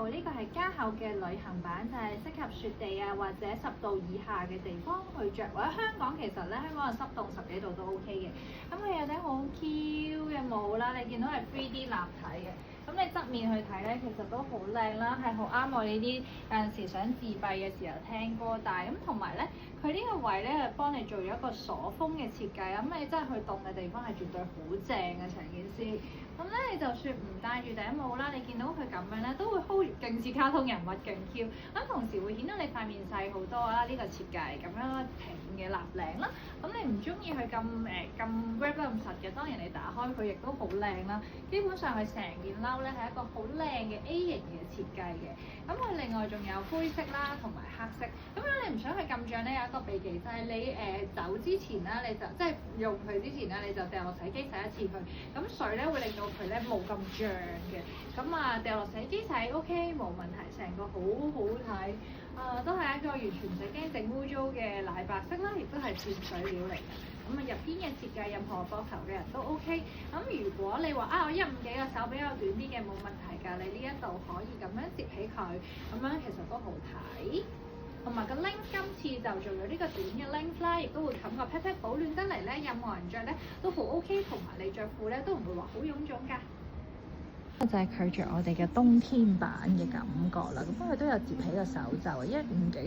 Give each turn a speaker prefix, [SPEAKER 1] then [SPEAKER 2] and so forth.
[SPEAKER 1] 號，呢個係加厚嘅旅行版，就係適合雪地啊或者10度以下嘅地方去着。或者香港其實咧，香港嘅濕凍10幾度都 OK 嘅。咁佢有頂好 Q 嘅帽啦，你見到係 3D 立體嘅。咁你側面去睇咧，其實都好靚啦，係好啱我呢啲有陣時想自閉嘅時候聽歌戴。咁同埋咧，佢呢個位咧係幫你做咗一個鎖風嘅設計，咁你真係去凍嘅地方係絕對好正嘅成件事。咁咧你就算唔戴住頂帽啦，你見到佢咁樣咧都會 hold 勁似卡通人物勁 Q。咁同時會顯到你塊面細好多啦，呢個設計咁樣挺嘅立領啦。咁你唔中意佢咁 wrap 得咁實嘅，當然你打開佢亦都好靚啦。基本上佢成件褸咧係一個好靚嘅 A 型嘅設計嘅。咁佢另外仲有灰色啦同埋黑色。咁樣你唔想佢咁脹咧，有一個秘技就係你走之前啦，你就即係用佢之前咧，你就掉落洗機洗一次佢。咁水咧會令到佢咧冇咁脹嘅。咁啊掉落洗機洗 OK 冇問題，成個好好睇。都係一個完全唔使驚整污糟嘅奶白色啦，亦都係潛水料嚟嘅。咁啊入邊嘅設計，任何膊頭嘅人都 OK。咁如果你話我1.5幾個手比較短啲嘅冇問題㗎，你呢一度可以咁樣摺起佢，咁樣其實都好睇。同埋個 link 今次就做咗呢個短嘅 link 啦，亦都會冚個 pat pat 保暖得嚟咧，任何人着咧都好 OK，同埋你着褲咧都唔會話好臃腫㗎。就係佢着我哋嘅冬天版嘅感覺啦，咁佢都有摺起個手袖，1.5幾。